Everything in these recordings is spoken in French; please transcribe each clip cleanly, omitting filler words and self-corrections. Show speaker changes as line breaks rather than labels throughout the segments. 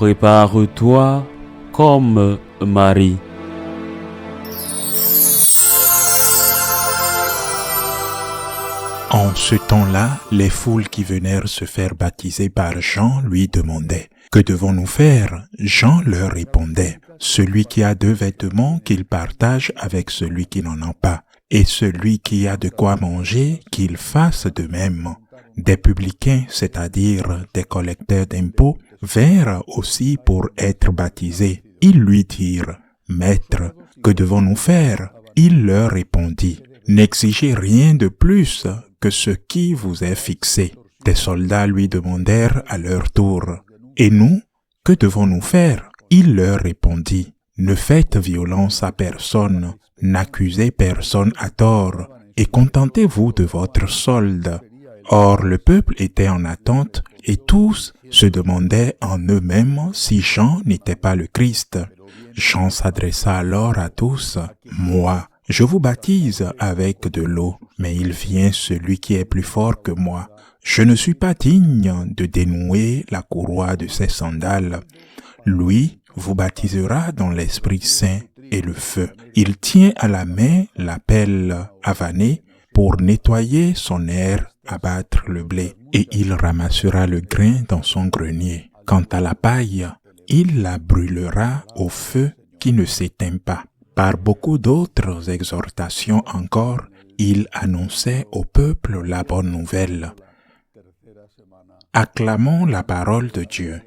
Prépare-toi comme Marie.
En ce temps-là, les foules qui vinrent se faire baptiser par Jean lui demandaient « Que devons-nous faire ?» Jean leur répondait « Celui qui a 2 vêtements, qu'il partage avec celui qui n'en a pas, et celui qui a de quoi manger, qu'il fasse de même. » Des publicains, c'est-à-dire des collecteurs d'impôts, vinrent aussi pour être baptisés. Ils lui dirent « Maître, que devons-nous faire ?» Il leur répondit « N'exigez rien de plus que ce qui vous est fixé. » Des soldats lui demandèrent à leur tour « Et nous, que devons-nous faire ?» Il leur répondit « Ne faites violence à personne, n'accusez personne à tort, et contentez-vous de votre solde. » Or le peuple était en attente, et tous se demandaient en eux-mêmes si Jean n'était pas le Christ. Jean s'adressa alors à tous « Moi, je vous baptise avec de l'eau, mais il vient celui qui est plus fort que moi. Je ne suis pas digne de dénouer la courroie de ses sandales. Lui vous baptisera dans l'Esprit Saint et le feu. Il tient à la main la pelle avanée pour nettoyer son aire, abattre le blé, et il ramassera le grain dans son grenier. Quant à la paille, il la brûlera au feu qui ne s'éteint pas. » Par beaucoup d'autres exhortations encore, il annonçait au peuple la bonne nouvelle. Acclamons la parole de Dieu.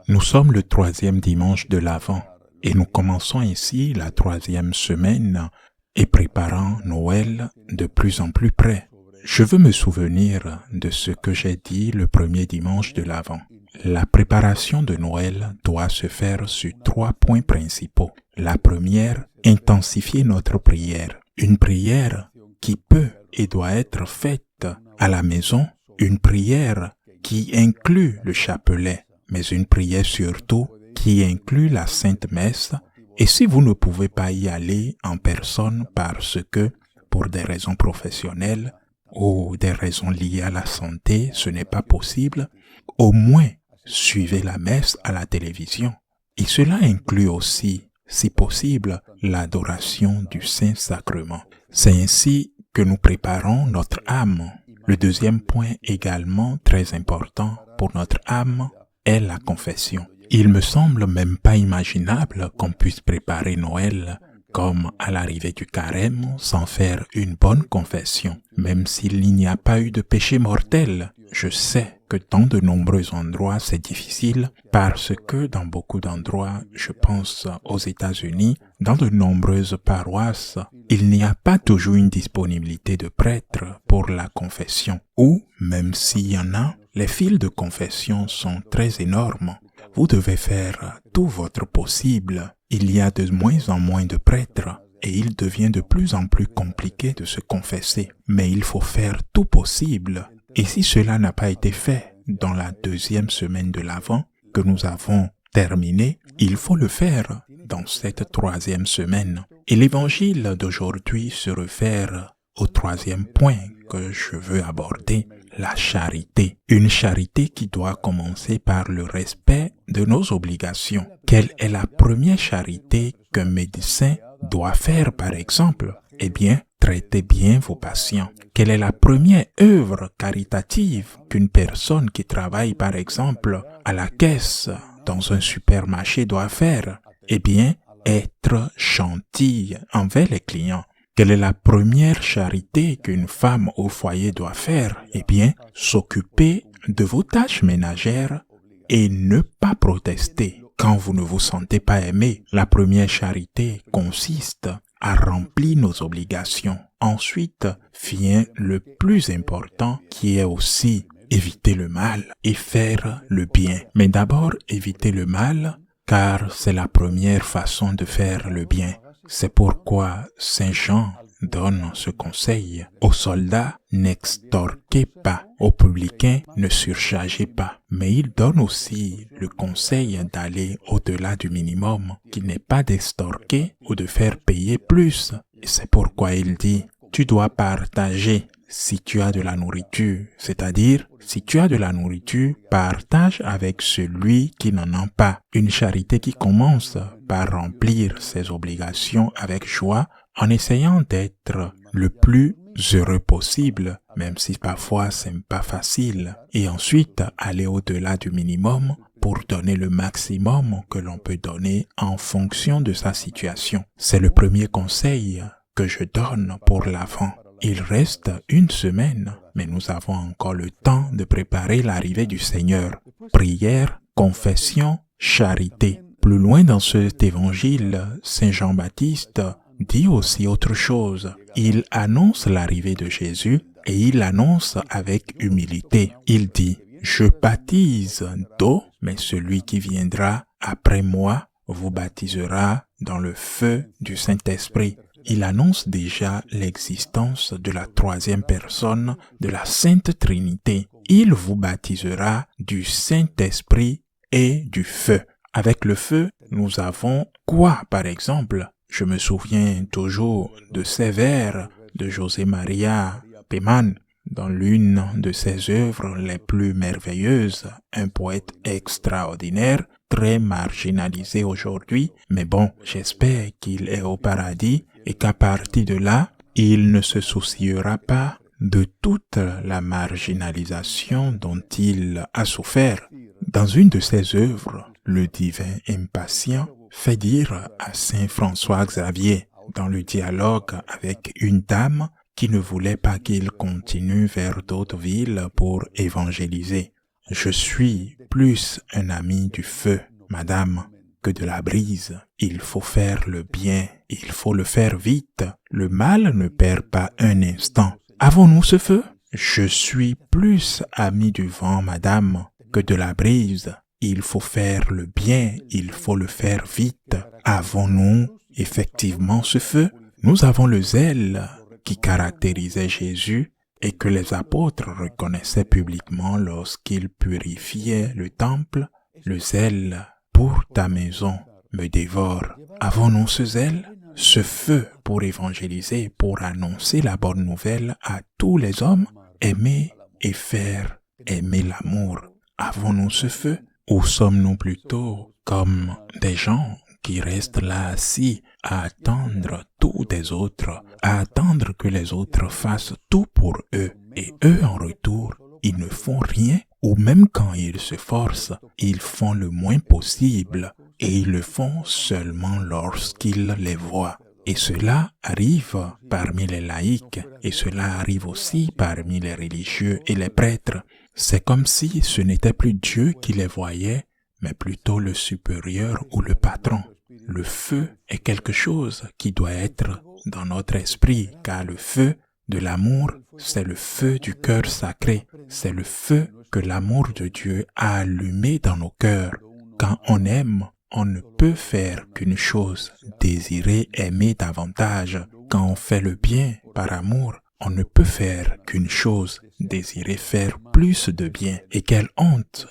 Nous sommes le 3e dimanche de l'Avent et nous commençons ainsi la 3e semaine et préparant Noël de plus en plus près. Je veux me souvenir de ce que j'ai dit le 1er dimanche de l'Avent. La préparation de Noël doit se faire sur 3 points principaux. La première, intensifier notre prière. Une prière qui peut et doit être faite à la maison. Une prière qui inclut le chapelet, mais une prière surtout qui inclut la Sainte Messe. Et si vous ne pouvez pas y aller en personne parce que, pour des raisons professionnelles ou des raisons liées à la santé, ce n'est pas possible, au moins suivez la messe à la télévision. Et cela inclut aussi, si possible, l'adoration du Saint-Sacrement. C'est ainsi que nous préparons notre âme. Le deuxième point également très important pour notre âme est la confession. Il me semble même pas imaginable qu'on puisse préparer Noël comme à l'arrivée du carême sans faire une bonne confession, même s'il n'y a pas eu de péché mortel. Je sais que dans de nombreux endroits c'est difficile parce que dans beaucoup d'endroits, je pense aux États-Unis, dans de nombreuses paroisses, il n'y a pas toujours une disponibilité de prêtres pour la confession. Ou, même s'il y en a, les files de confession sont très énormes. Vous devez faire tout votre possible. Il y a de moins en moins de prêtres et il devient de plus en plus compliqué de se confesser. Mais il faut faire tout possible. Et si cela n'a pas été fait dans la 2e semaine de l'Avent que nous avons terminée, il faut le faire dans cette 3e semaine. Et l'évangile d'aujourd'hui se réfère au 3e point que je veux aborder, la charité. Une charité qui doit commencer par le respect de nos obligations. Quelle est la première charité qu'un médecin doit faire par exemple? Eh bien, traitez bien vos patients. Quelle est la première œuvre caritative qu'une personne qui travaille par exemple à la caisse dans un supermarché doit faire? Eh bien, être gentil envers les clients. Quelle est la première charité qu'une femme au foyer doit faire? Eh bien, s'occuper de vos tâches ménagères et ne pas protester quand vous ne vous sentez pas aimé. La première charité consiste à remplir nos obligations. Ensuite vient le plus important qui est aussi éviter le mal et faire le bien. Mais d'abord, éviter le mal car c'est la première façon de faire le bien. C'est pourquoi Saint Jean donne ce conseil. Aux soldats, n'extorquez pas. Aux publicains, ne surchargez pas. Mais il donne aussi le conseil d'aller au-delà du minimum, qui n'est pas d'extorquer ou de faire payer plus. Et c'est pourquoi il dit, tu dois partager. si tu as de la nourriture, c'est-à-dire, si tu as de la nourriture, partage avec celui qui n'en a pas. Une charité qui commence par remplir ses obligations avec joie en essayant d'être le plus heureux possible, même si parfois c'est pas facile, et ensuite aller au-delà du minimum pour donner le maximum que l'on peut donner en fonction de sa situation. C'est le premier conseil que je donne pour l'Avent. Il reste une semaine, mais nous avons encore le temps de préparer l'arrivée du Seigneur. Prière, confession, charité. Plus loin dans cet évangile, Saint Jean-Baptiste dit aussi autre chose. Il annonce l'arrivée de Jésus et il l'annonce avec humilité. Il dit, « Je baptise d'eau, mais celui qui viendra après moi vous baptisera dans le feu du Saint-Esprit. » Il annonce déjà l'existence de la troisième personne de la Sainte Trinité. Il vous baptisera du Saint-Esprit et du feu. Avec le feu, nous avons quoi, par exemple? Je me souviens toujours de ces vers de José María Pemán dans l'une de ses œuvres les plus merveilleuses, un poète extraordinaire, très marginalisé aujourd'hui, mais bon, j'espère qu'il est au paradis et qu'à partir de là, il ne se souciera pas de toute la marginalisation dont il a souffert. Dans une de ses œuvres, le divin impatient fait dire à saint François Xavier, dans le dialogue avec une dame qui ne voulait pas qu'il continue vers d'autres villes pour évangéliser. « Je suis plus un ami du feu, madame, que de la brise. Il faut faire le bien, il faut le faire vite. Le mal ne perd pas un instant. Avons-nous ce feu? Je suis plus ami du vent, madame, que de la brise. Il faut faire le bien, il faut le faire vite. Avons-nous effectivement ce feu? Nous avons le zèle qui caractérisait Jésus et que les apôtres reconnaissaient publiquement lorsqu'ils purifiaient le temple. Le zèle pour ta maison me dévore. Avons-nous ce zèle, ce feu pour évangéliser, pour annoncer la bonne nouvelle à tous les hommes? Aimer et faire aimer l'amour. Avons-nous ce feu? Ou sommes-nous plutôt comme des gens qui restent là assis à attendre tout des autres, à attendre que les autres fassent tout pour eux, et eux en retour, ils ne font rien, ou même quand ils se forcent, ils font le moins possible, et ils le font seulement lorsqu'ils les voient. Et cela arrive parmi les laïcs, et cela arrive aussi parmi les religieux et les prêtres. C'est comme si ce n'était plus Dieu qui les voyait, mais plutôt le supérieur ou le patron. Le feu est quelque chose qui doit être dans notre esprit, car le feu de l'amour, c'est le feu du cœur sacré. C'est le feu que l'amour de Dieu a allumé dans nos cœurs. Quand on aime, on ne peut faire qu'une chose, désirer aimer davantage. Quand on fait le bien par amour, on ne peut faire qu'une chose, désirer faire plus de bien. Et quelle honte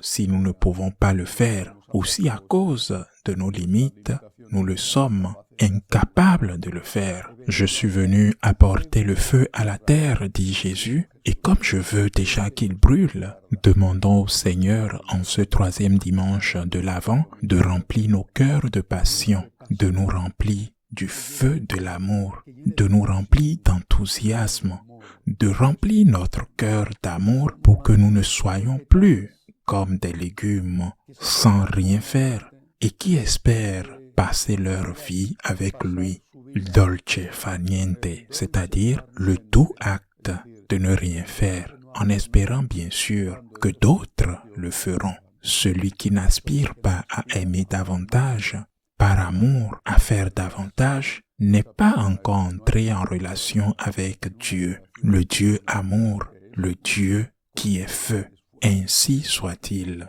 si nous ne pouvons pas le faire, ou si à cause de nos limites, nous le sommes incapables de le faire. Je suis venu apporter le feu à la terre, dit Jésus, et comme je veux déjà qu'il brûle, demandons au Seigneur en ce troisième dimanche de l'Avent de remplir nos cœurs de passion, de nous remplir du feu de l'amour, de nous remplir d'enthousiasme, de remplir notre cœur d'amour pour que nous ne soyons plus comme des légumes sans rien faire et qui espèrent passer leur vie avec lui, dolce far niente, c'est-à-dire le doux acte de ne rien faire, en espérant bien sûr que d'autres le feront. Celui qui n'aspire pas à aimer davantage, par amour à faire davantage, n'est pas encore entré en relation avec Dieu, le Dieu amour, le Dieu qui est feu. Ainsi soit-il.